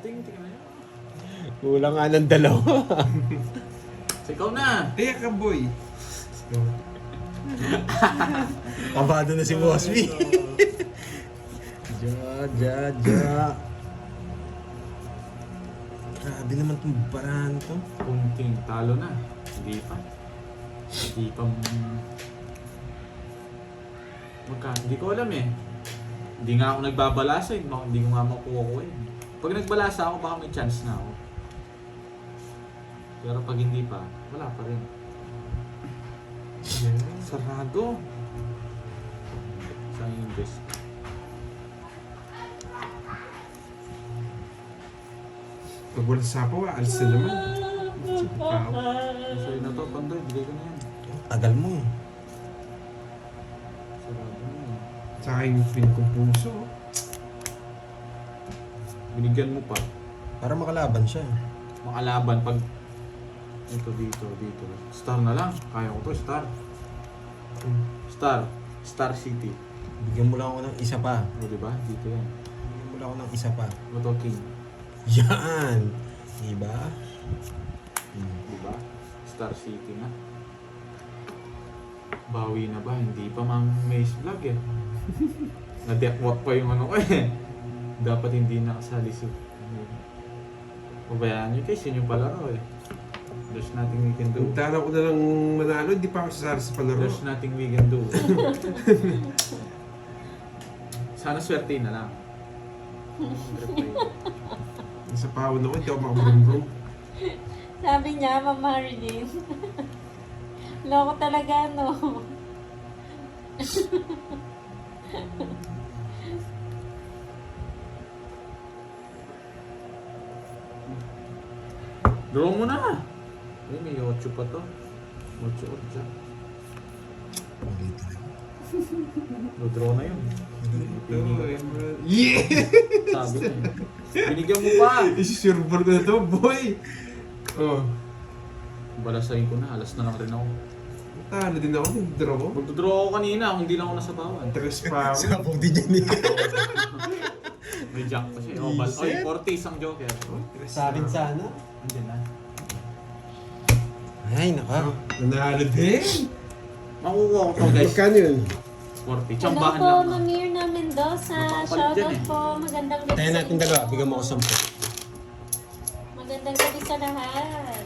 Kanting, tingnan nyo. Kulang nga ng dalawa. Ikaw na. Kaya ka, boy. Kabado na si Boss B. Ja. Grabe naman itong barahan to. Kunting talo na. Hindi pa. Hindi ko alam eh. Hindi nga ako nagbabalasa eh. Hindi ko nga makuha ko eh. Pag nagbalasa ako, baka may chance na ako. Pero pag hindi pa, wala pa rin. Sarado. Sa English. Pag wala sa sapaw, alis na naman. Sa'yo na to, Pandoy. Bigay ko na yan. Tagal mo eh. Sarado na yan. Sa akin yung pin kong puso. Binigyan mo pa. Para makalaban siya. Makalaban pag dito. Star na lang. Kaya ko to, Star City. Bigyan mo lang ako ng isa pa. O diba? Dito yan. Bigyan mo lang ako ng isa pa. Moto King. Yan! Diba? Diba? Star City na. Bawi na ba? Hindi pa mang Maze Vlog eh. Na-deathwalk pa yung ano ko eh. Dapat hindi nakasali si... Pabayaan nyo guys, yun yung palaro eh. There's nothing we can do. Kung tala ko na lang manalo, hindi pa ako sasali sa palaro. There's nothing we can do. Sana swerte na lang. Sa pawon ako, hindi ako makabrum-brum. Sabi niya, Ma'am Marilyn. Loko talaga, no? Draw mo na! Ay, may 8 pa to. 8. Draw na yun. Yeah! Sabi ko eh. Binigyan mo pa! Isi-server ko na to, boy! Oh. Balasahin ko na. Alas na lang rin ako. Talo din ako, nag-draw ko. Magdodraw ako kanina kung hindi lang ako nasabawan. Tres pa ako. Sabog din yan eh. May jack pa siya. Oh, oy, 40 isang joker. Sa akin sana. Andiyan na. Ay, naka. Nanalo din! Makukuha ko to guys. Magkano yun? 40. Hello Tsambahan po, lang. Ma'am Mirna Mendoza. Makapalit dyan Shoutout eh. po. Magandang gabi Tayo sa natin inyo. dalawa. Bigyan mo ako 10. Magandang gabi sa lahat.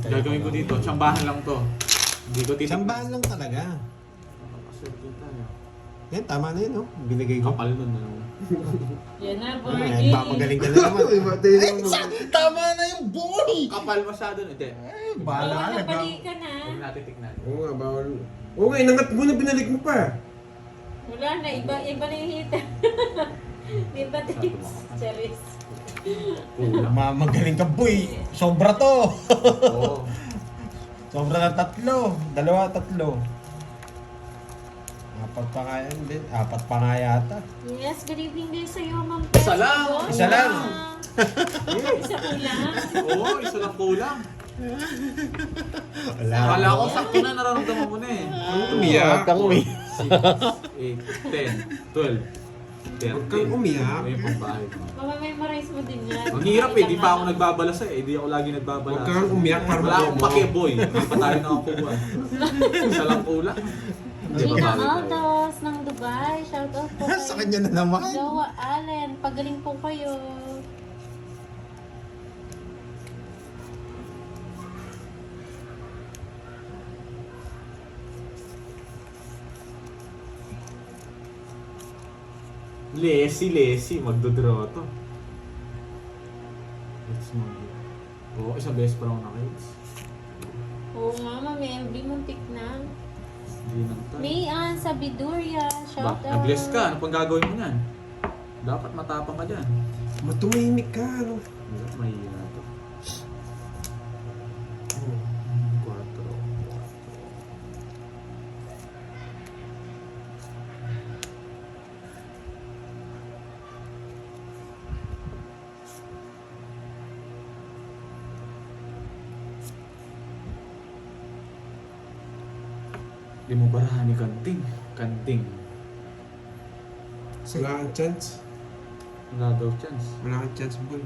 Gagawin ko dito. Tsambahan lang to. Hindi ko titignan. Sambahan lang talaga. Nakaswerte tayo. Yan, tama na yun, no? Binigay ko. Kapal nun. Ano? Yan na, Ay, Borgie. papagaling ka na naman. Tama na yung boy! Kapal masyado. Hindi. Bahala ka. Nabalik ka na. Huwag natin tignan. Oo nga, bawal. Oo nga, inangat mo na, binalik mo pa. Wala na, iba na yung hita. Iba tips. Charis. Kulang. Magaling ka, boy. Sobra to. Oo. Sobra na 3. 2, 3. 4 pa nga yan din. 4 pa nga yata. Yes, good evening din sa iyo, Ma'am Isa lang. Wow. Isa lang. Isa kulang. Oo, isa lang kulang. Wala. Akala ko sakto na nararamdaman mo na eh. Umiyak. Huwag kang uwi. 6, 8, 10, 12, 13. Huwag kang umiyak. Ito yung pambahay mo. Mamamemorize mo din yan. Ang hirap eh, di pa ako nagbabalasa eh. Di ako lagi nagbabalasa. Huwag kang umiyak para Wala akong mo. pake-boy. Hindi pa tayo nakakuha. Isa lang kulang. Hindi Gina babawi tayo. Aldos ng Dubai. Shoutout po kay Sa kanya na naman. Jowa Allen. Pagaling po kayo. Lesi. Magdodraw to. Let's move. Oo, isang beses pa lang ako nakaits. Oo nga, Mami MB. Muntik na. Hindi nang tayo. Mayan sa Biduria. Ba, Shoutout. nag-less ka. Ano pang gagawin mo yan? Dapat matapang ka dyan. Matumimik ka, ano? Mahihina to. 4. Di mo barahan ni Kanting. Wala kang chance. Wala daw chance. Wala kang chance, boy.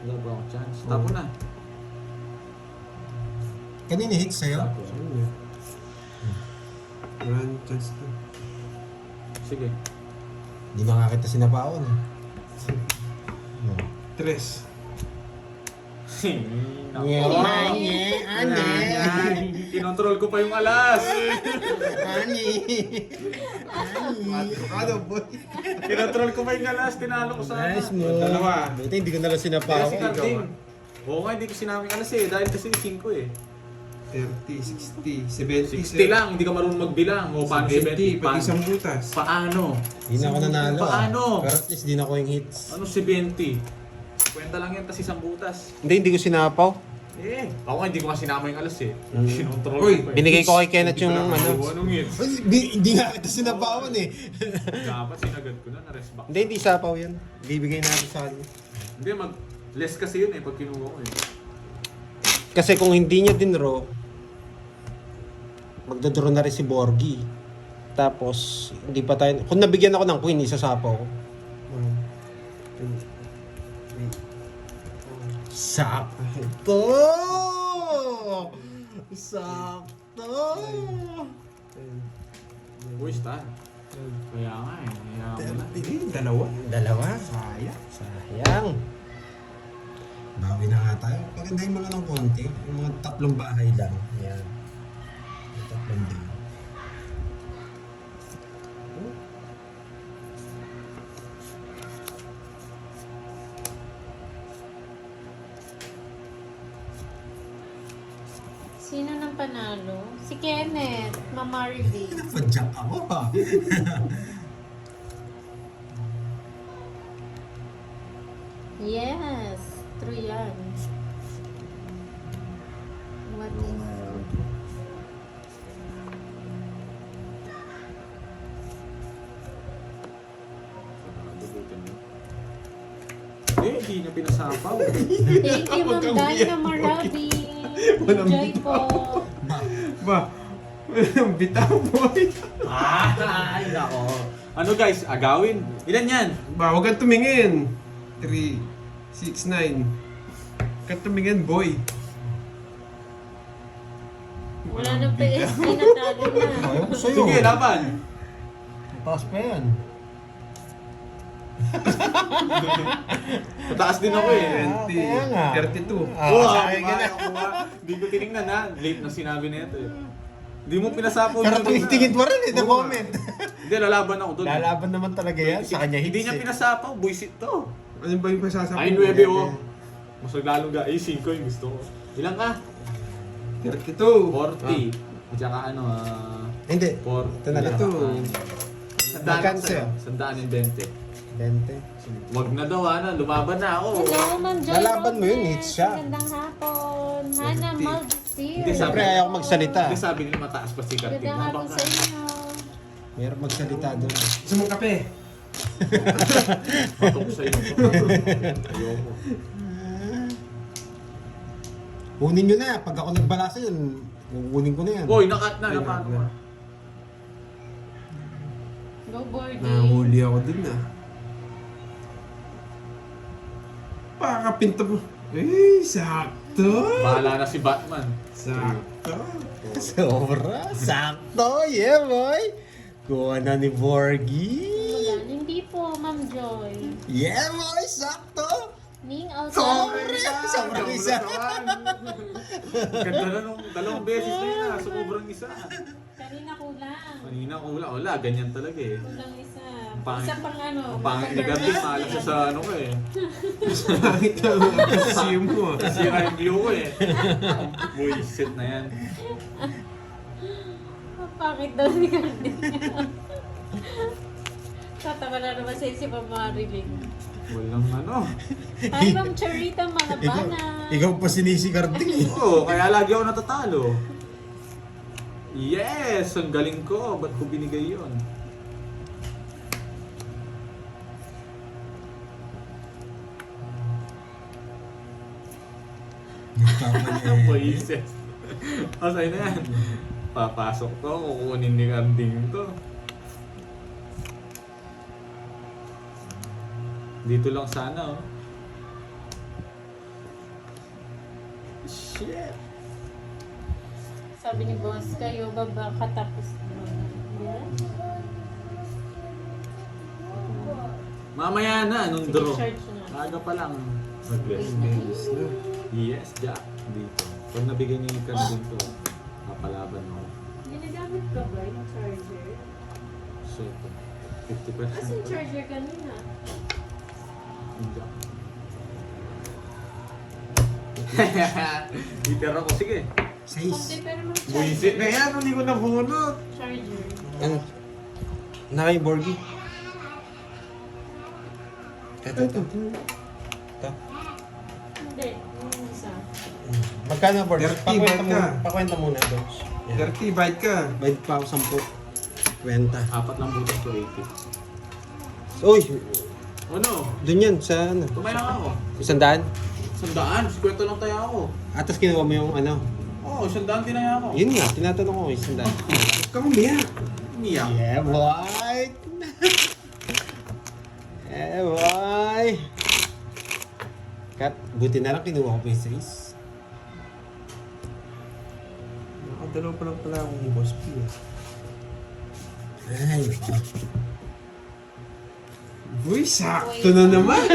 Wala ba akong chance? Tapo na. Kanina hit sa'yo? Tapo. Ano yun? Wala kang chance to. Sige. Hindi makakita si Napaon. Tres. Kinontrol ko pa yung alas. Ano, boy? Kinontrol ko pa yung alas. Tinalo ko sana. Nice mo. Dalawa. Buti hindi ko nalang Kasi sinapaon. carding. Oo nga, hindi ko sinaming alas eh. Dahil kasi 5 eh. 30, 60, 70. 60 lang, hindi ka marunong magbilang. O paano 70? 70, pati isang butas. Paano? Hindi na ako nanalo. Paano? Pero at least di na ko yung hits. Ano 70? Kwenta lang yan, tas isang butas. Hindi ko sinapaw. Eh, ako nga hindi ko nga sinama yung alas eh. Mm. Kinontrol Uy, ko pa eh. Binigay ko kay Kenneth yung Hindi ko ano. na anong hits. Hindi nga kita sinapawan eh. Dapat sinagad ko na, na-rest back. Hindi sapaw yan. Bibigay natin sa kanya. Hindi, less kasi yun eh, pag kinuha ko eh. Kasi kung hindi niya din raw, magdodraw na rin si Borgie. Tapos, hindi pa tayo... Kung nabigyan ako ng queen, isasapaw ko. Sakto! Sakto! Uy, star. Kaya nga eh, kaya ako na. Dalawa. Dalawa. Sayang. Sayang. Bawi na nga tayo. Pagandahin mo lang ng konti. Yung mga tatlong bahay lang. Yan. Yung tatlong din. Sino nang panalo? Si Kenneth, Mama Marley. Padyak ako ha. Yes, true yan. What is... Hindi niya pinasapaw. Thank you, Ma'am Dai, Mama Marley. Enjoy po. Ba? Walang bitaw, boy. Ay, nako. Ano guys, agawin. Ilan yan? Ba, huwag kang tumingin. 3, 6, 9. Huwag kang tumingin, boy. Wala nang PSP, natalo na. Ayaw ko sa'yo. Sige, laban. Taas pa yan. Mataas din ako eh. kaya nga. 32. Wow, sabi ka na. Hindi ko tinignan ha. Late na sinabi na ito eh. Hindi mo pinasapaw. Pero yun. tumitingin mo rin eh, the Oo. moment. Hindi, lalaban ako doon. Lalaban naman talaga yan. Sa kanya hits Hindi niya eh. pinasapaw. Buisit to. Ano ba yung pasasabi? Ay, 9 oh. Mas naglalong ga. Ay, 5 yung gusto ko. Ilan ka? 32. 40. At saka ano, Hindi. 40. Ito na lang. Ito. Sandaan Magkano ako sa'yo? sa'yo. Sandaan yung 20. 20. Wag na daw, ano. Lumaban na ako. Hello, Ma'am Joy Lalaban mo yun, Robles. hits siya. Magandang hapon. Hana Maldecir. Hindi, Siyempre, ayaw ko magsalita. Hindi sabi nila mataas pa si Kartig. Magandang hapon Habang sa inyo. Mayroon magsalita doon. Gusto mong kape? patok sa iyo. Ayoko. Kunin nyo na. Pag ako nagbalasa yun, kukunin ko na yan. Hoy, nakat na. Napano ka? Go boarding. Nahuli ako dun ah. Pakapinto mo. Eh, sakto. Bahala na si Batman. Sakto. Sobra. Sakto. Yeah, boy. Kuha na ni Borgie. Wala, hindi po, Ma'am Joy. Yeah, boy. Sakto. Ning Sobra. Alcantara. Sobrang isa. Ganda na nung dalawang beses na yun ah. Sobrang isa. Kanina kulang. Kanina ko wala. Ganyan talaga eh. Kulang isa. Ang pangit. Isa pang ano. Ang pangit ni Kartig. Maalas siya sa ano ko eh. Bakit ang assume mo ah? Kasi yung view ko eh. Buisit na yan. Ang pangit daw ni Cardi. Tatawa na naman sa'yo si Ma'am Marilyn. Walang ano. Hi, Ma'am Charita Malabana. Ikaw pa sinisikarding eh. Oo, kaya lagi ako natatalo. Yes! Ang galing ko. Ba't ko binigay yun? Ang buisit. Pasay na yan. Papasok to, kukunin ni Karding to. Dito lang sana, oh. Shit! Sabi ni boss, kayo baba katapos mo. Yeah. Mamaya na, anong Sige, draw? charge na. Aga pa lang. Mag-rest. Yes na. Yes, Jack. Dito. Pag nabigay niyo yung card dito, papalaban mo. Ginagamit ka ba yung charger? So, 50%. As yung charger kanina? Jack. Hitter ako, sige. 6. Hindi, pero mag-charger. Buisit na yan, hindi ko nabunot. Charger. Ano? Nakay Borgi. Ito. Hindi, yung isa. Magkano, Borgi? Dirty, bite ka. Pakwenta muna, Dodge. Yan. Dirty, bite ka. Bayad pa ako 10. Kwenta. Apat lang butas ko, 80. Uy! Ano? Doon yan, sa ano? Tumaya nga ako. 100? 100, 50 lang tayo ako. Atas kinuha mo yung ano? Oo, 100 tinaya ako. Yun nga, tinatanong ko 100. Huwag kang umiyak. Umiyak. Yeah, boy! Yeah, boy! Kat, buti na lang kinuha ko pa yung 6. Nakadalaw pa lang pala akong boss P. Ay, Uy, sakto na naman.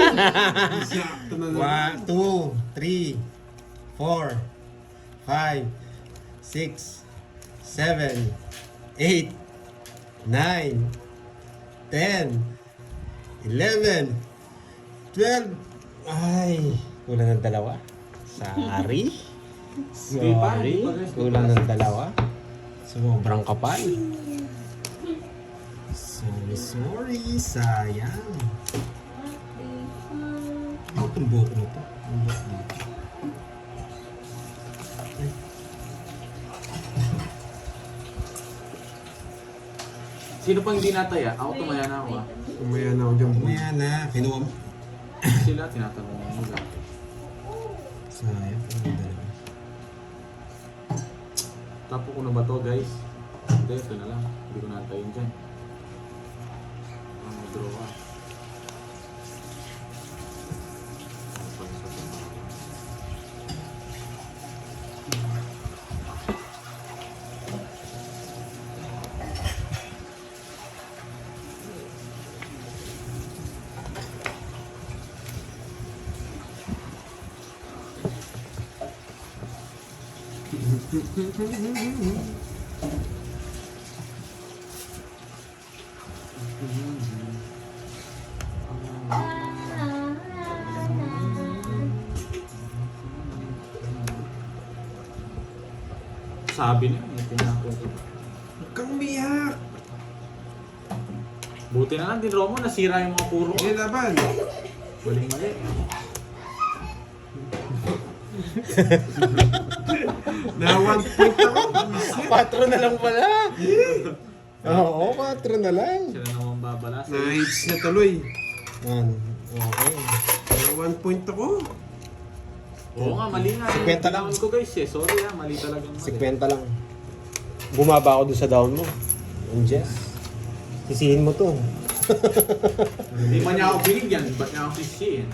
Sakto na naman. 1, 2, 3, 4, 5, 6, 7, 8, 9, 10, 11, 12. Ay, kulang ng dalawa. Sorry. Hindi pa, Sorry. hindi pa, guys. Kulang ng dalawa. Sobrang kapal. Sorry. Sayang. Ang tumbok mo to. Tumbok dito. Sino pang hindi nataya? Ako tumaya na ako, ah. Umaya na ako dyan, boy. Mamaya na. Kinuha mo. Sila, tinatanong mo nila. Sayang. Kulang ng dalawa. Tapo ko na ba to, guys? Hindi, ito na lang. Hindi ko nantayin dyan. Mag-draw ka. Sabi niya, may tinapon ko. Huwag kang umiyak. Buti na lang din, Romo, nasira yung mga puro ko. Hindi laban. Mali-mali. Na 1 point ako. 4 na lang pala. Oo, 4 na lang. Sila naman babalas. Na-hits na tuloy. Yan. Okay. Na 1 point ako. Oo nga, mali nga. 50 lang. Tinawag ko, guys, eh. Sorry, mali talaga. 50 lang. Bumaba ako doon sa down mo. Yung Jess. Sisihin mo to. Hindi man niya ako binigyan. Ba't niya ako sisihin?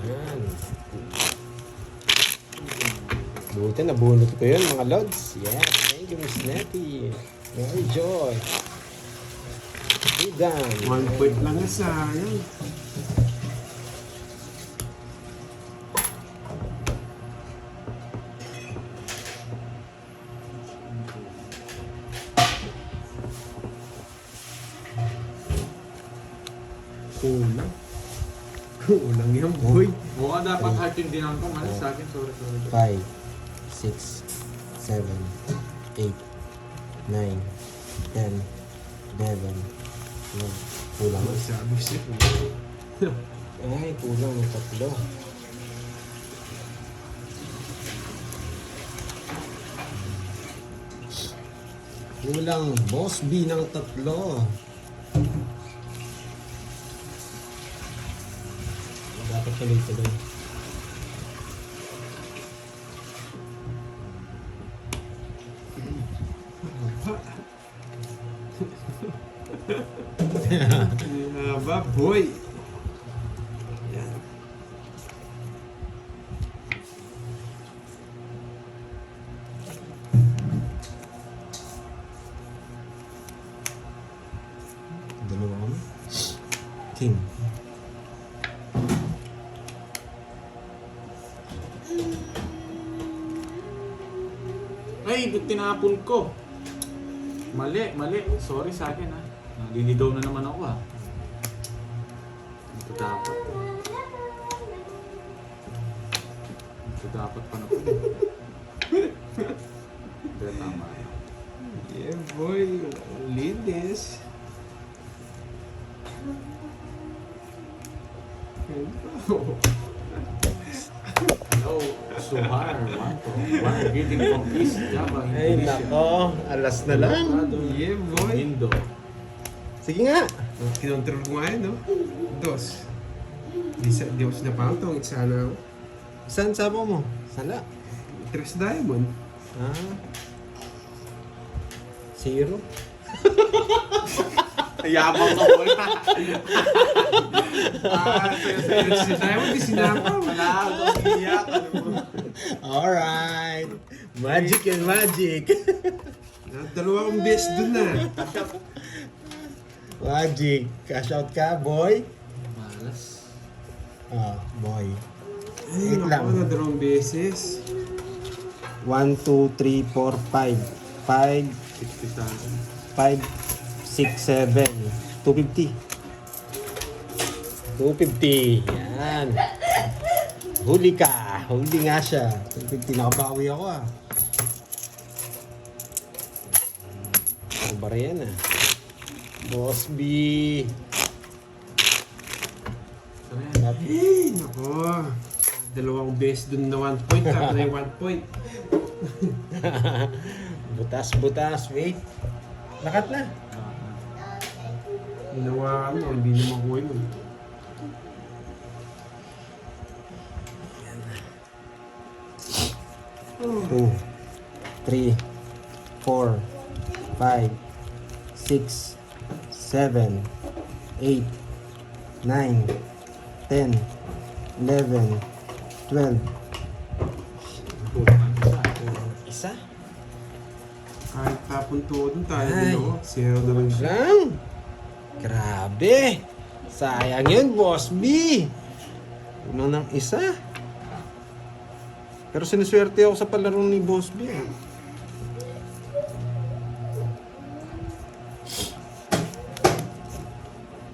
Yan. Buti nabunot ko yun mga lods. Yeah, thank you Miss Nettie. Very joy. Igan. 1 point lang na sayang. Kulang. Kulang yan, boy. Oo nga, dapat heart yung dinam ko. Mali sa akin, sorry. 5, 6, 7, 8, 9, 10, 11. Kulang. Sabi siya. Ay, kulang ng 3. Kulang boss B ng 3. Dapat tuloy-tuloy. Haba, boy. Yan. Dalawa kami. King. Ay, tinapon ko. Mali, mali. Sorry sa akin ha. Naliligaw na naman ako ha. Ito dapat. Ito dapat pa na po. Pero tama. Yeah, boy. Linis. Hello, Suhar. One greeting from East Java, Ay, Indonesia. nako. Alas na lang. Yeah, boy. Indo. Sige nga. Kinontrol ko nga yun, no? Dos. Di ako sinapang isa na ako. Saan sabaw mo? Sala. 3 diamond. Ah. 0. Yabang ka boy. Si diamond, di sinapa. Wala akong iyak. Alright. Magic and magic. Dalawa akong best dun na. Magic. Cash out ka, boy. Malas. Ah, boy. Ay, Wait lang. naku, na dalawang beses. 1, 2, 3, 4, 5. 5, 60,000. 5, 6, 7. 250. 250. Yan. Huli ka. Huli nga siya. 250. Nakabawi ako ah. Ano ba yan ah? Boss B. Saan yan? Ay, naku. Dalawang best dun na 1 point. Tapos na yung 1 point. Butas. Wait. Lakat na. Ginawa mo, hindi na makuha yun. 2, 3, 4, 5, 6, 7, 8, 9, 10, 11, 12. Isa? Kahit tapon to dun tayo Ay. dalawa. 0 na lang siya. Lang. Grabe. Sayang yun, Boss B. Uno ng isa. Pero sinuswerte ako sa palaro ni Boss B.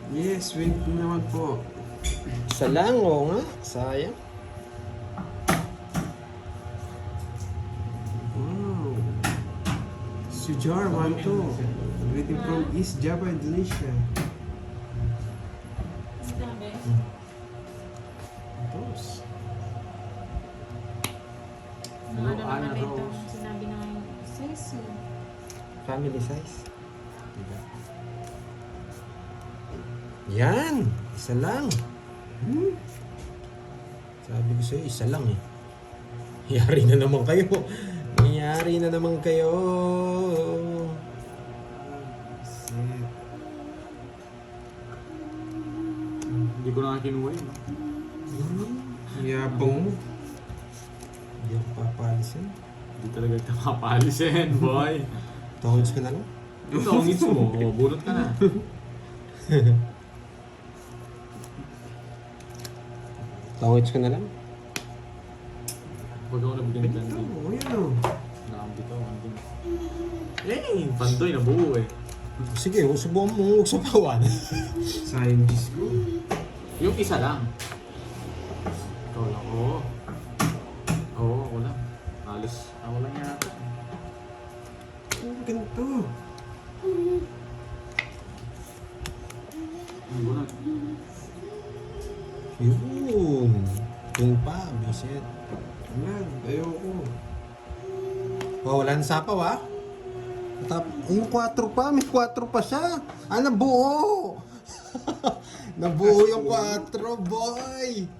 Yes, wait naman po. Isa lang, oo nga. Sayang. Wow. Sujar, 1-2. Greeting from East Java, Indonesia. Sabi. Tapos. Hello, Ano Ana naman ito? Rose. Sinabi na ngayon. Sisu. Family size. Diba? Yan! Isa lang. Sabi ko sa'yo, isa lang eh. Yari na naman kayo. Yari na naman kayo. Set. Hindi ko na kinuha yun. Yabang mo. Hindi ako papalisin. Hindi talaga ito mapalisin, boy. Tones ko na lang. Ito, ang hits mo. O, bunot ka na. Tones ko na lang. Huwag ako nabigyan ng Ito, landing. yan o. Nakambito, landing. Eh, pandoy na buo eh. Sige, subukan mo huwag sa pawan. Sayang Diyos ko. Yung isa lang. Ikaw lang, oo. Oo, ako lang. Halos ako lang yata. Ang ganito. Ang bunot. Yun. Yung pa, bisit. Ayan, ayoko. Oh, wala na sapaw ah. Yung 4 pa, may 4 pa siya. Ah, nabuo. Nabuo yung 4, boy.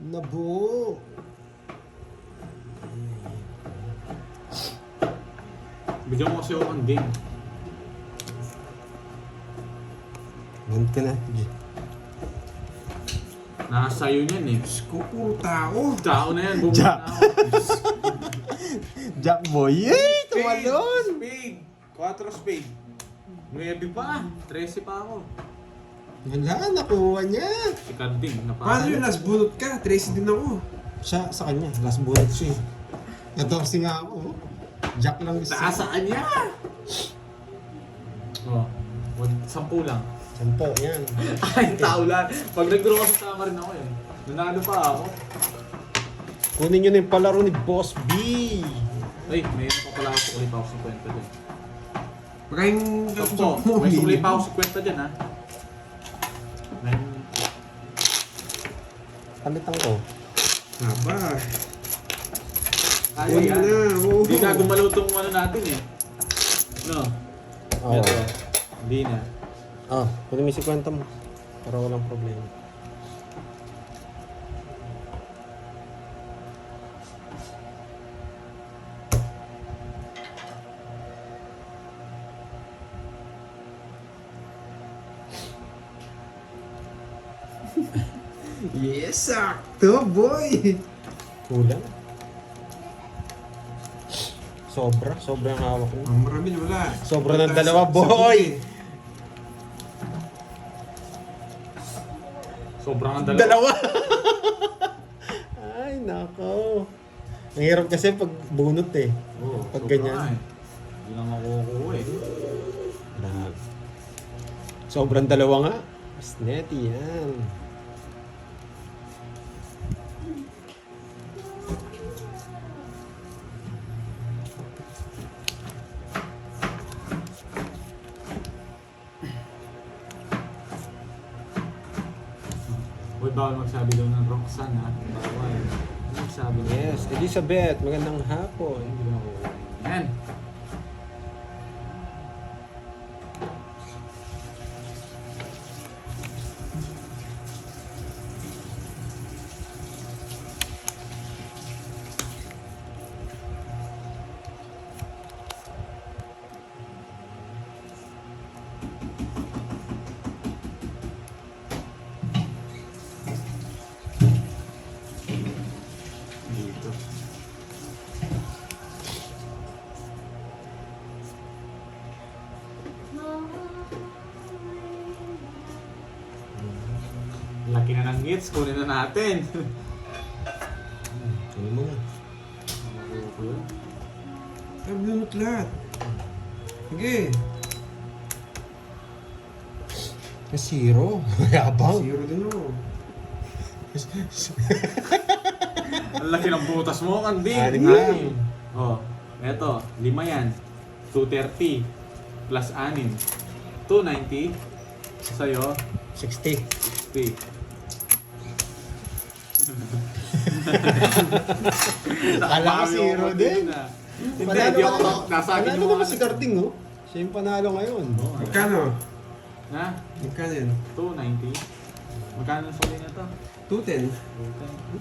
Nabuo. Bigyan mo kasi ako ng game. Ganito na. Nasa sa'yo niyan eh. Diyos ko, puro tao. Tao na yan, bumuna Jack. na ako. Jack boy. Yay! Tumalon! Spade! 4 spade. 9 pa. 13 pa ako. Wala, nakuha niya. Si Carding, Paano yung last bunot ka? Tracy din ako. Siya, sa kanya. Last bullet siya. 14 nga ako. Jack lang isa. Taasaan niya! Oh, 10 lang. 10 yan. Ay, tao lang. Pag nag-draw kasi tama rin ako eh. Nanalo pa ako. Kunin nyo na yung palaro ni Boss B. Ay, mayroon pa pala ako sukli pa ako 50 dyan. Baka yung Sakto, may sukli pa ako 50 dyan ha. Palitan ko. Haba. Kaya Kunin yan. mo na. Oo. Hindi na gumalaw tong ano natin eh. No? Oo. Ito. Hindi na. Ah, kunin mo yung 50 mo. Para walang problema. Yes, sakto, boy. Kulang. Sobrang hawak mo. Oh, marami na wala. Sobra ng dalawa, boy! Sobrang ang Dalawa! Ay, nako. Ang hirap kasi pag bunot eh. Oo, Pag sobrang ganyan. nga eh. Hindi na makukuha eh. Grabe. Sobrang dalawa nga. Mas neti yan. Uy, bawal magsabi daw ng Roxanne ha. Bawal. Ano magsabi niya? Yes, Elizabeth, magandang hapon. Hindi na makukuha. Yan. Dito. Laki na ng hits, kunin na natin. Ano mo na? Ay, bunot lahat. Sige. Zero. Yabang. Zero din ako. Ang laki ng butas mo, Kandi. Anim lang. Oh, eto, 5 yan. 230 plus 6. 290. Sa'yo, 60. 60. Akala ko zero din. Hindi, Panalo di ka ako naman. nasa akin Panalo yung naman mga- si Carding, no? Siya yung panalo ngayon. Magkano? Ha? Magkano yun? 290. Magkano ang suli na to? 210.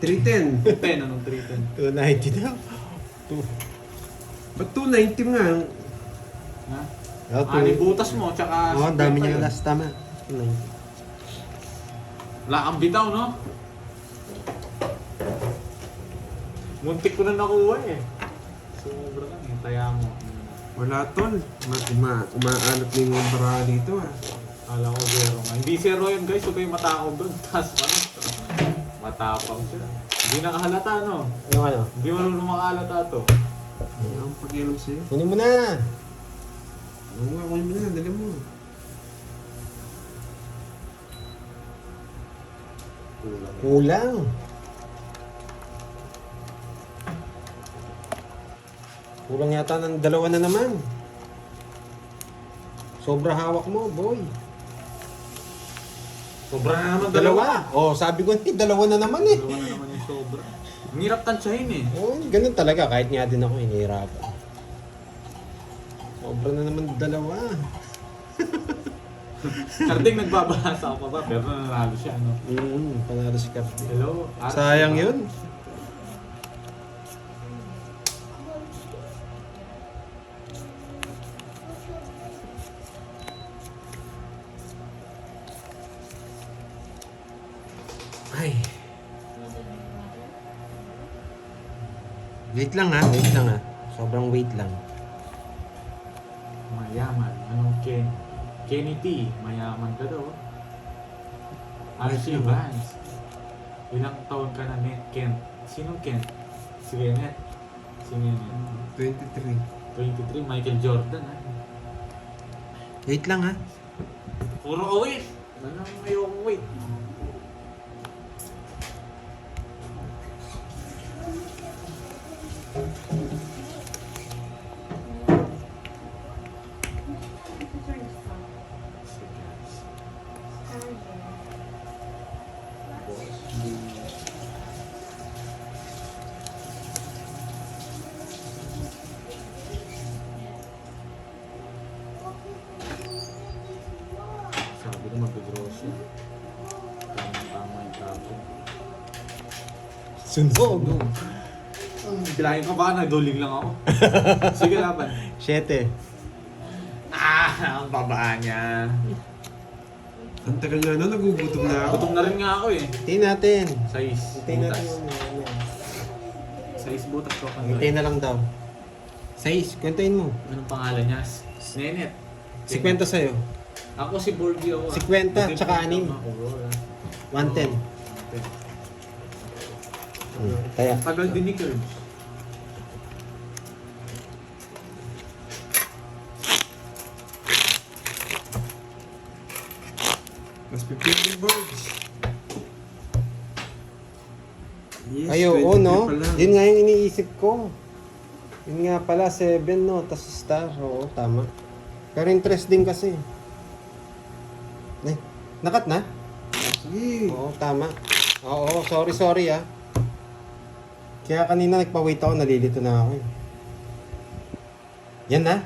210. 310. 10, anong 310? 290 daw. Ba't 290 nga? Ha? Oh, Ani butas mo, tsaka... Oo, ang dami 50 niya yun. last. Tama. 290. Wala kang bitaw, no? Muntik ko na nakuha eh. Sobra lang eh, taya mo. Wala tol. Umaalat na yung bara dito ah. Kala ko zero nga. Hindi zero yun guys, huwag kayong matakot doon. Tapos ano? Matapang siya. Hindi nakahalata, no? Yung ano? Hindi marunong makahalata to. Wala akong pakialam sa'yo. Kunin mo na. Oo nga, kunin mo na. Dali mo. Kulang. Kulang yata ng dalawa na naman. Sobra hawak mo, boy. Sobra na naman Dalawa. Oh, sabi ko, dalawa na naman eh. Dalawa na naman yung sobra. Ang hirap tansyahin eh. Oh, ganun talaga. Kahit nga din ako, hinihirapan. Sobra na naman dalawa. Karding nagbabasa ako pa ba? Pero nanalo siya, no? Panalo si Captain. Hello? Sayang yun. Wait lang ha, wait lang ha. Sobrang wait lang. Mayaman. Anong Kenny T? Mayaman ka daw. Archie Wait lang, Vance. Ilang taon ka na, Kent? Sinong Kent? Si Kenneth. Si Kenneth. 23. 23, Michael Jordan, ha? Wait lang ha. Puro wait! Anong ayokong wait? Sabi ko mag-grocery. Tama yung tapo. Sunog. Bilangin ko ba? Nagduling lang ako. Sige, laban. 7. Ang babaan niya. Ang tagal na no, nagugutom na ako. Gutom na rin nga ako eh. Hintayin natin. Sais. Hintayin natin Butas. yung Sais butas ko. Hintayin na lang daw. 6, kwentahin mo. Anong pangalan niya? Nenet. 50 sa'yo. Ako si Borgie ako. 50, tsaka 6. 110. Kaya. Tagal din ni Curb. Mas 15 birds. Yes, Ayo, 23 oh no? pa lang. Yun nga yung iniisip ko. Yun nga pala, 7 no, tas star. Oo, tama. Pero interest din kasi. Eh, nakat na? Sige. Oo, tama. Oo, sorry ah. Kaya kanina nagpa-wait ako, nalilito na ako eh. Yan na.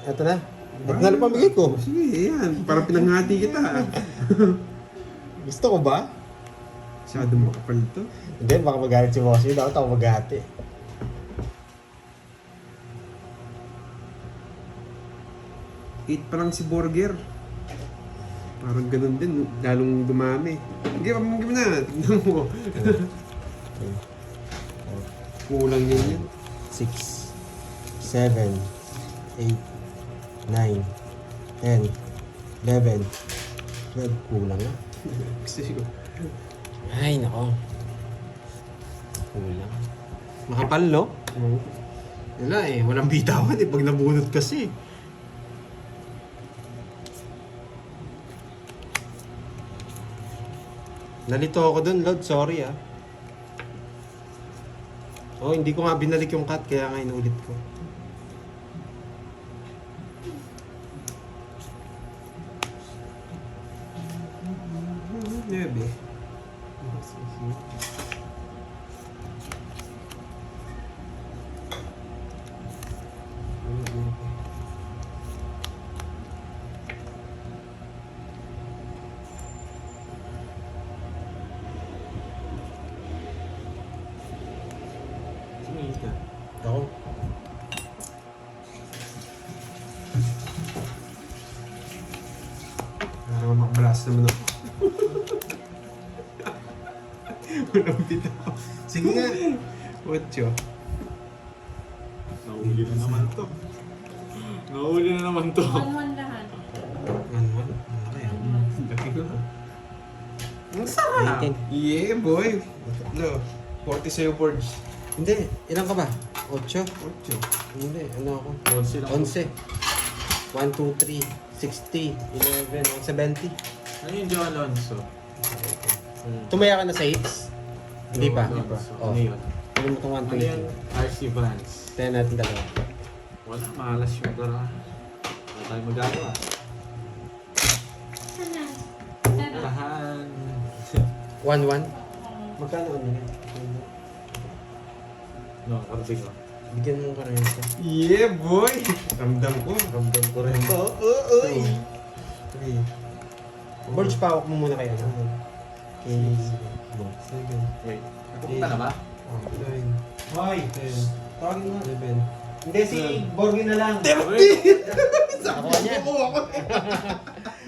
Eto na. Eto na lang pamigay ko. Sige, yan. Parang pinanghati kita. Gusto ko ba? Masyado makapal to. Hindi, baka magalit si Bossy. Dapat ako maghati. Eat pa lang si Burger. Parang ganun din, lalong dumami. Sige, pamigay mo na. Tignan mo. Kulang yun yan. 6, 7, 8, 9, 10, 11, 12. Kulang na. Kasi ko. Ay, nako. Kulang. Makapal, no? Wala eh. Walang bitawan eh. Pag nabunot kasi. Nalito ako dun, Lord. Sorry ah. Oh, hindi ko nga binalik yung cut. Kaya nga inulit ko. Nebe. Sumingit ka. Ako. Parang makablas naman ako. Walang bitaw. Sige nga. 8. Nahuli na naman to. Nahuli na naman to. 1-1 lahat. Ano? Laki ko. Ang sarap. 18. Yeah, boy. No. 40 sa'yo, boards. Hindi. Ilan ka ba? 8? 8. Hindi. Ano ako? 11 lang. 11. 1, 2, 3, 60, 11, 70. Ano yung Joe Alonso? Tumaya ka na sa 8? Hindi pa. Alonso. Oh. Ano yun? Ano mo itong Ano yung 120? RC Vance? Tayo natin dalawa. Wala, malas yung dara. Wala tayong magagawa. Sana. Tahan. 1-1? Magkano ano yun? No, karating ko. Bigyan mo ka rin ito. Yeah, boy. Ramdam ko. Ramdam ko rin. Uy. 3. Bulge, pawak mo muna kayo. Okay. 7. Wait, napunta na ba? 9. Hoy! 10. Tawagin mo. 11. Hindi, si Borgi na lang. Nakuha niya.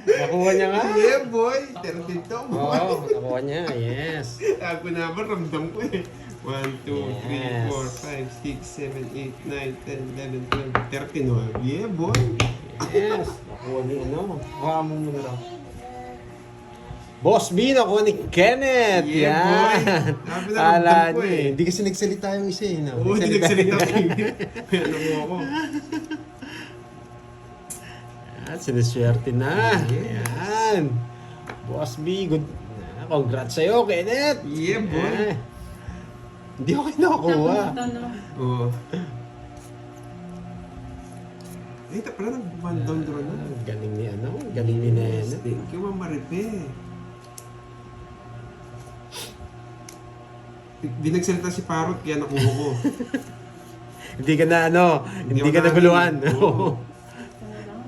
Nakuha niya nga. Yeah, boy. 13 to. Oo, nakuha niya. Yes. Pag number, ramdam ko eh. 1, 2, 3, Yes. 4, 5, 6, 7, 8, 9, 10, 11, 12, 13. Yeah, boy. Yes. Nakuha ni ano. Kuha mo muna raw. Boss B, nakuha ni Kenneth. Yeah, Yan. boy. Sabi na, Kala ramdam ko niyo eh. Hindi kasi nagsalita yung isa eh. No? Oo, hindi nagsalita ko yun. Kaya nakuha ko. Yan, siniswerte na. Yan. Boss B, good. Congrats sa'yo, Kenneth. Yeah, boy. Yan. Hindi ako kayo nakakuha. Ito, no? Oo. Eh, pala nag-one down draw na. Galing ni ano, galing ni Nene. Thank you, Ma'am Maripe. Di nagsalita si Parot, kaya nakuha ko. Hindi ka na ano, hindi ako ka naguluhan. Oo. Ano lang?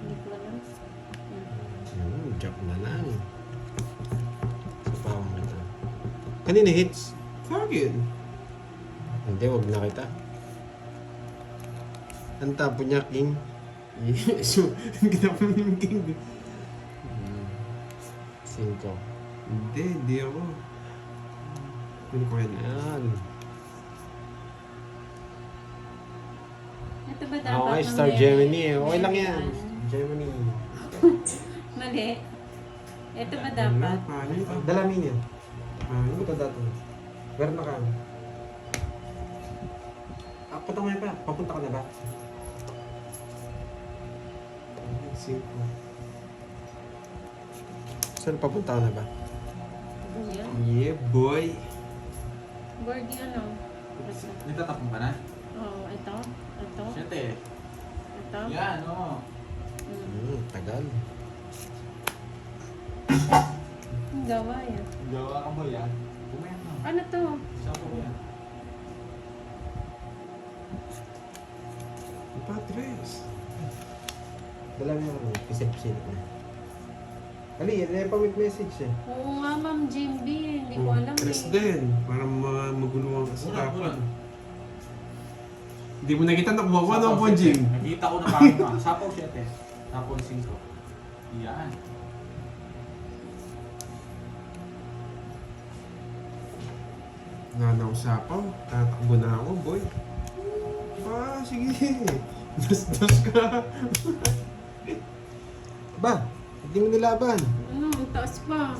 Hindi ko alam. Joke na lang. Sa pawang kita. Kanina hits? Sa akin. Hindi, wag na kita. Ang tapo niya, King. So, ginawa mo yung king. 5. Hindi ako. Ano ko yan? Ayan. Ito ba dapat? Okay, Star mamaya? Gemini. Okay lang yan. Gemini. Mali. Ito ba Wala, dapat? pangit. Dalamin yan. Ano Pangit. ito dati? Meron na ka. Punta mo na pa. Papunta ka na ba? 5. Saan papunta ka na ba? Yan. Yeah, boy. Bordy ano? Nagtatapon ka na? Oh, ito. Ito. Siyete. Ito. Yan, oo. Tagal. Ang gawa yan. Gawa ka mo yan. Pumayan na. Ano to? Isa po yan. Patres. Dalamin mo kami. Pisip-pisip na. Ali, yan pa may message eh. Oo nga, Ma'am Jimby. Hindi ko alam Tres eh. din. Para maguluhan ka sa Wala, dapat. wala. Hindi mo nakita nakuha ko ano ang Jing. Nakita ko na parang na. Sapaw 7. Sapaw 5. Yan. Nanausapaw. Tatakbo na ako, boy. Sige. Das ka. Ba? Hindi mo nilaban. Ano, ang taas pa.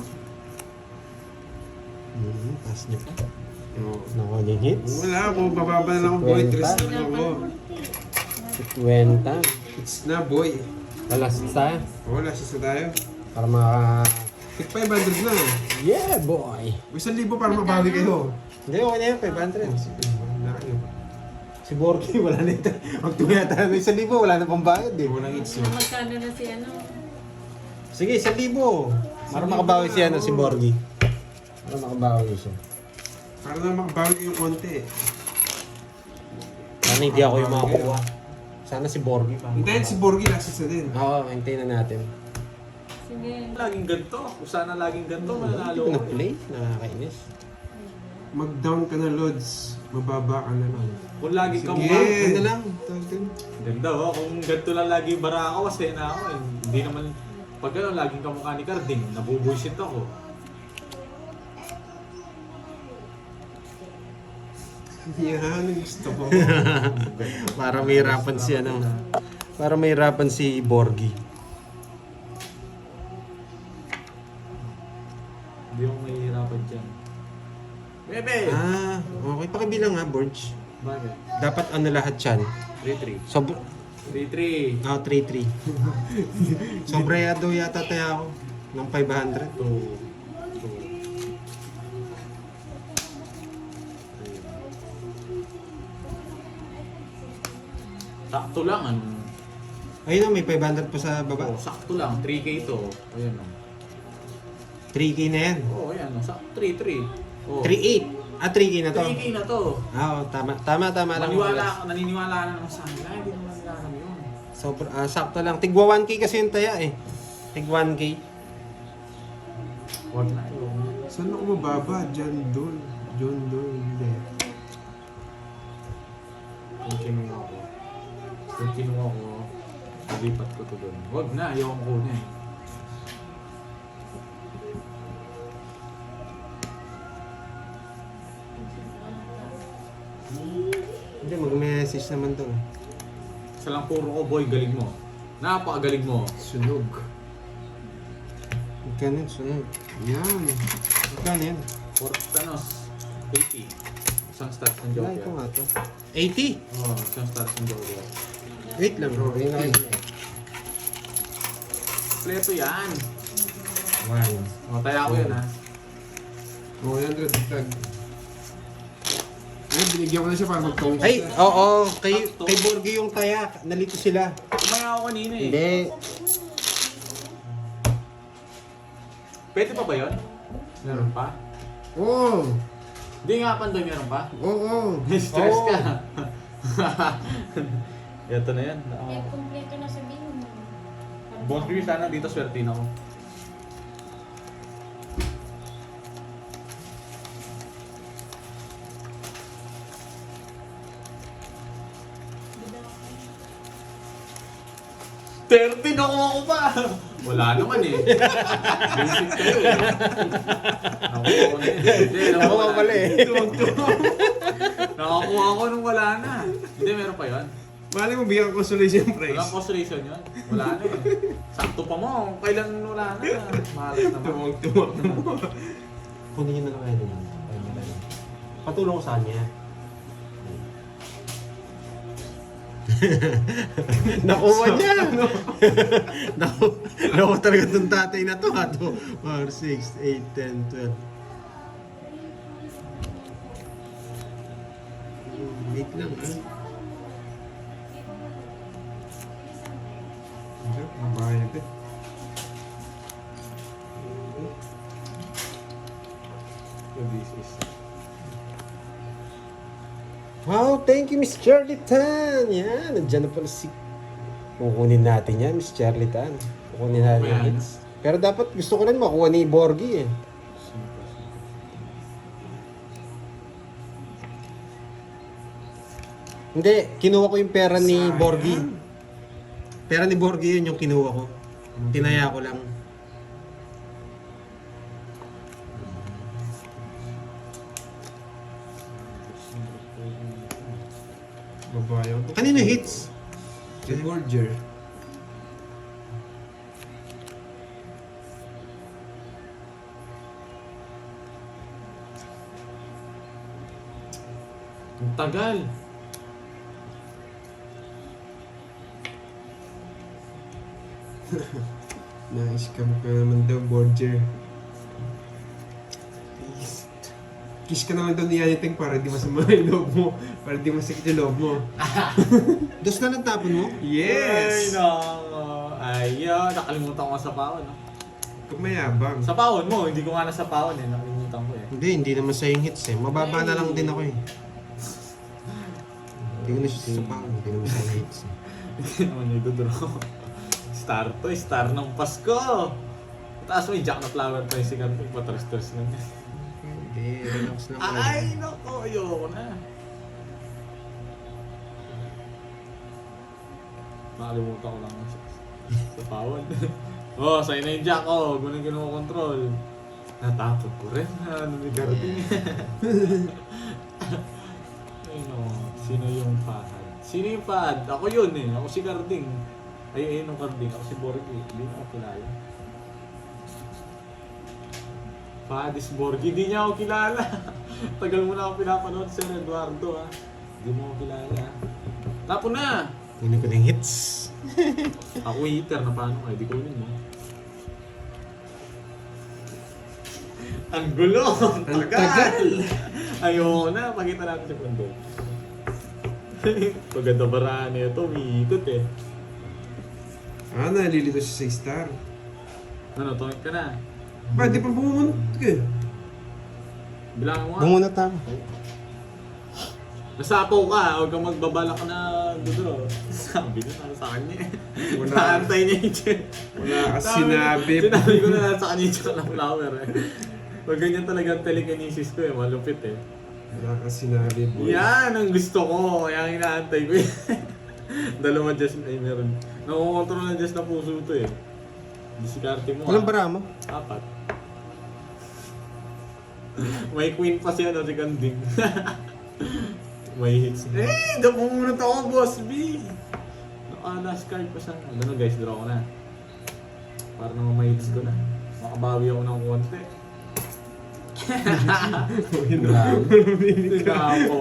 Taas niyo pa. No. Nakuha niya hits. Wala ako. Bababa na lang ako, boy. Tres na lang ako. 50. It's na, boy. Alas tayo. Wala, siya tayo. Para maka... Tig 500 na. Yeah, boy! 1,000 para mabawi kayo. Hindi, okay na yan. 500. Sige, wala kayo. Si Borky, wala na ito. Ang tumiyata na 1,000, wala na pang bayad eh. Walang hits. Magkano na si ano? Sige, 1,000. Para makabawi si ano, si Borky. Para makabawi siya. Para na makabawi yung konti. Sana hindi ako yung makakuha. Sana si Borky pa. Hintayin si Borgi last na din. Oo, hintayin na natin. Sige. Laging ganito. Kung sana laging ganito, Hindi mananalo ko ko. na-play. Nakakainis. Mag-down ka na, Lods. Mababa ka na lang. Kung lagi kang Sige. Ano na lang. Ganda oh. Kung ganito lang lagi yung bara ako, masaya na ako eh. Hindi naman, pag gano'n, laging kamukha ni Carding, nabubuisit ako. Yan, gusto ko. Para mahirapan si ano. Para mahirapan si Borgy. Hindi ako mahihirapan dyan. Bebe! Okay. Pakibilang nga, Borge. Bakit? Dapat ano lahat yan. 3-3. Sobra... 3-3. 3-3. Sobrayado yata tayo ako. Ng 500. 2. Sakto lang, ano? Ayun na, may 500 pa sa baba. Oh, sakto lang. 3K ito. Ayan o. 3K na yan. Oh, ayan o. 3-3. Oh. 3-8. 3K na to. 3K na to. Oo, tama lang. Naniniwala ako naman sa akin. Ay, hindi naman nila alam yun. Sakto lang. Tigwa 1K kasi yung taya eh. Tig 1K. Huwag na yun. Saan ako mababa? John Doe. Hindi. Kung kinuha ko. Lipat ko to doon. Huwag na, ayaw ko na eh. naman doon. Isa lang puro ko, boy, galing mo. Napakagaling mo. Sunog. Magkano yun? Sunod. Yan. Magkano yan? For Thanos, 80. Isang stars ng Wala ito Joker. nga to. 80? Oo, isang stars ng Joker. Wait lang bro. Yun lang yun. Kompleto yan. One. O, taya ko yan ha. 100 tag. Ay, binigyan ko na siya para magtawid Ay, siya. oo. Kay Borgie yung taya. Nalito sila. Kumaya ako kanina eh. Hindi. Pwede pa ba yun? Meron pa? Oo. Hindi nga panday meron pa. Oo. Stress Oo. ka. Ito na yan. Kaya kumpleto na sabihin mo. Boss Review, sana dito swertin ako. $13 ako pa! Wala naman eh. Basic kayo eh. Nakuha ko na eh. Hindi, Nakuha pala eh. Nakakuha ko nung wala na. Hindi, meron pa yun. Mali mo bigyan ko consolation prize. Walang consolation yun. Wala na eh. Sakto pa mo. Kailan wala na. Malas naman. Tuwag-tuwa mo. Kunin nyo na lang yan. Patulong ko sa kanya. Nakuha niya! Nakuha talaga itong tatay na to. 4, 6, 8, 10, 12. Wait lang ah. Mabayad eh. So this is... Wow, thank you Miss Charlie Tan. Yan, nandiyan na pala si... Kukunin natin yan, Miss Charlie Tan. Kukunin natin Ayan. yung hits. Pero dapat gusto ko rin makuha ni Borgie eh. Hindi, kinuha ko yung pera ni Sayang. Borgie. Pera ni Borgie yun yung kinuha ko. Tinaya ko lang. Babayad. Kanino hits? Si Borger. Ang tagal. Na-scam ka naman daw, Borger. Kiss ka naman daw ni Anything para di masama yung loob mo. Para di masakit yung loob mo. Dos na lang tapon mo? Ay, Yes! no. Ay, nakalimutan ko nga sa pawon. No? Kung mayabang. Sa pawon mo, hindi ko nga nasa pawon eh. Nakalimutan ko eh. Hindi naman sa yung hits eh. Mababa na lang din ako eh. Hindi ko na siya sasapawan. Hindi naman sa yung hits eh. Hindi naman yung draw. Star to eh. Star ng Pasko. Taas may Jack na flower pa yung sikat. Patras-tras na niya. Hindi, relax lang. Ay, nako. Ayoko na. Nakalimutan ko lang sa pawon. Oh, sa'yo na yung Jack oh. Ganun kinukontrol. Natakot ko rin. Ano ni Garding. Ay no. Sino yung Fahad? Sino yung Fahad? Ako yun eh. Ako si Garding. Ay, ayun yung Garding. Ako si Borgie. Hindi na ako kilala. Fahad is Borgie. Hindi niya ako kilala. Tagal mo na ako pinapanood sa Eduardo ha. Hindi mo ako kilala. Tapo na! Hindi ko na yung hits. Ako hitter na paano kayo? Di ko yun mo. Ang gulo! Ang tagal! Ayoko na. Pakita natin sa kondo. Paganda baraan ito. Umiikot eh. Ah, nalilito siya sa star. Ano, tumit ka na. Ba't di pa pumunta ka? Bilangan mo nga. Bumunat ako. Nasapaw ka. Huwag kang magbabalak na dudro. Sabi na sa kanya eh. Wala. Naantay niya yung check. Wala ka sinabi. Sinabi ko na sa kanya yung check ng flower eh. Pag ganyan talaga ang telekinesis ko eh. Malupit eh. Wala ka sinabi, boy. Yan ang gusto ko. Kaya ang inaantay ko eh. Dalawa Diyos ay meron. Nakukontrol ng Diyos na puso ito eh. Disikarte mo Walang bara mo? 4. May queen pa siya no si Ganding. May hits na. Eh! Dapungunot ako, Boss B! Naka-last card pa siya. Ano guys, draw ko na. Para naman may hits ko na. Makabawi ako ng konti. Tinapo.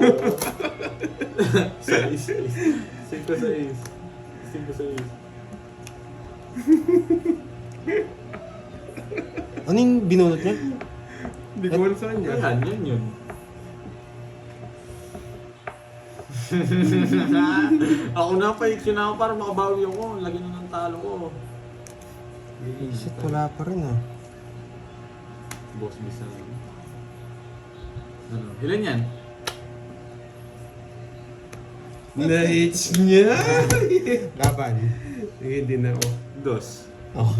Sa ace. 5 sa ace. 5 sa ace. Ano yung binunot niya? Hindi ko alam saan niya. Ayan, yun. Ako na pa, yun ako para makabawi ako. Lagi na ng talo ko. Shit, wala pa rin ah. Boss bisa. Ano? Ilan yan? Na-hits niya! Laban. Hindi na ako. 2. Oh.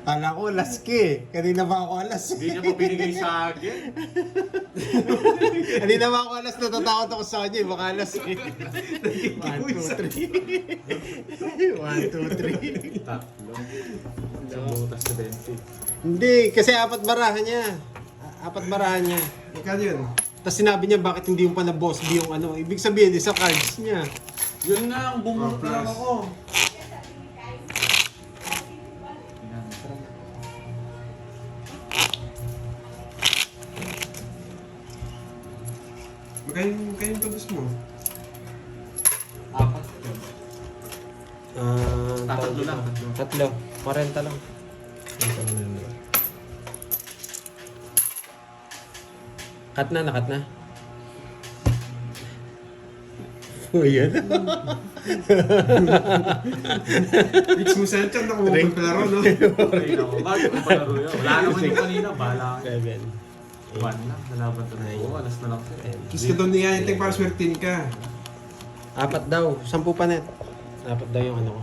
Kala ko alas ki. Kanina ba ako alas? Hindi niya pa binigay sa akin. Kanina ba ako alas? Natatakot ako sa kanya. Baka alas ki. 1, 2, 3. 1, 2, 3. Tatlo. Sa butas sa 20. Hindi, kasi apat barahan niya. Apat barahan niya. Magkano yun? Tapos sinabi niya bakit hindi yung pa na boss B yung ano. Ibig sabihin, sa cards niya. Yun nga, ang bumunot Oh, lang plus. ako. Magkano yung todos mo? 4. Tatlo lang. Tatlo. 40 lang. Cut na, nakat na. Oh, yan. Mix mo sa chan, nakuha ko palaro, no? Okay na ako. Bakit ko palaro yun? Wala naman yung kanina. Bahala ka. 7. 1 lang. Nalaban to na. Oo, alas na lang. Kiss ka doon niya, yung para swertin ka. Apat daw. 10 pa net. Apat daw yung ano ko.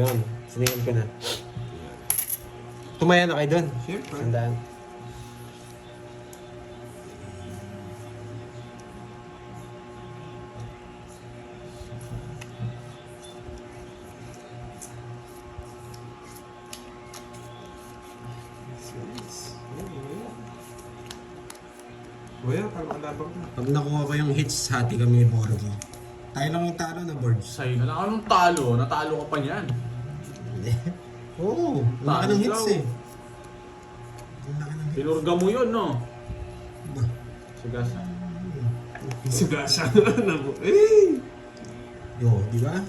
Yun. Siningin ko na. Tumaya na kayo doon. Siyempre. Sandaan. Kuya, parang alabang ka. Pag nakuha ko yung hits, hati kami ni Borgie. Tayo lang yung talo na boards. Sa'yo na lang. Anong talo? Natalo ka pa niyan. Hindi. Oo. Laki ng hits Talo. eh. Ang laki ng hits. Pinurga mo yun, no? Ba? Sigasa. Sugasa na mo. Eh! Yo, di ba?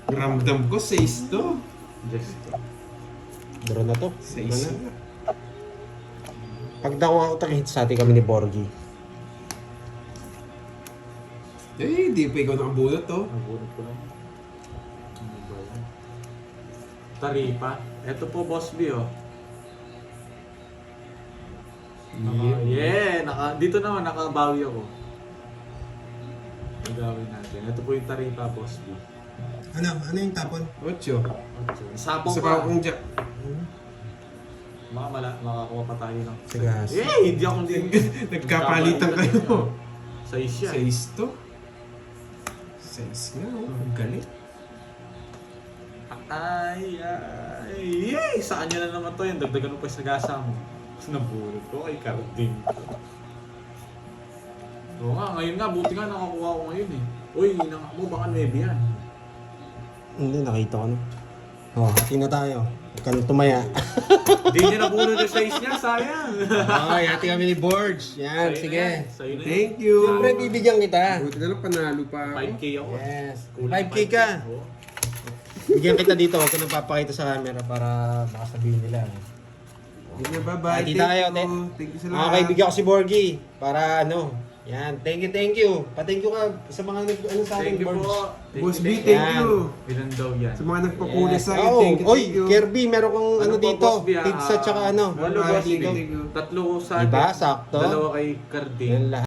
Ramdam ko, 6 to. Just. Draw na to. 6 Draw na. na. Pag nakuha ko hits, hati kami ni Borgie. Eh, di pa ikaw nakabunot to. Nabunod ko lang. Ano ba yan? Taripa. Ito po, Boss B, oh. Dito naman, nakabawi ako. Nagawin natin. Ito po yung taripa, Boss B. Ano yung tapon? 8. Sabong Isa ka. pa akong jack. Makakuha pa tayo ng... Sigas. Eh, hindi ako din. Nagkapalitan kayo. Sa isya. 6 to. 6 nga, oh. Ang galit. Ay. Yay! Sa kanya na naman to yan. Dagdagan mo pa yung sagasa mo. Nabulot ko kay Carding. Oo nga, ngayon nga. Buti nga nakakuha ko ngayon eh. Uy, nangak mo baka 9 yan. Hindi, nakita ko na. Oh, hati na tayo. Huwag ka nang tumaya. Hindi niya nabulot yung size niya, sayang. Okay, hati kami ni Borge. Yan, Sa'yo sige. na yan, sa'yo na yan. Thank you. Siyempre, bibigyan kita. Buti na lang panalo pa ako. 5K ako. Yes. Kulang 5K ka. Oo. Bigyan kita dito. Huwag ka nang papakita sa camera para makasabihin nila. Hindi na, bye-bye. Hati tayo. Thank you sa lahat. Okay, bigyan ko si Borgie. Para ano. Yan. Thank you. Pa-thank you ka sa mga ano sa akin, Thank you Borge. po. Boss B, you. thank Yan. you. Ilan daw yan? Sa mga nagpapulis Yes. sa akin, Oh, thank you. oy, Kirby, meron kong ano Ano po, dito. Boss B, ah? Pizza tsaka ano. Walo, Bye, Boss B. thank you. 3 sa Diba? akin. Sakto. 2 kay Carding. Yan lahat.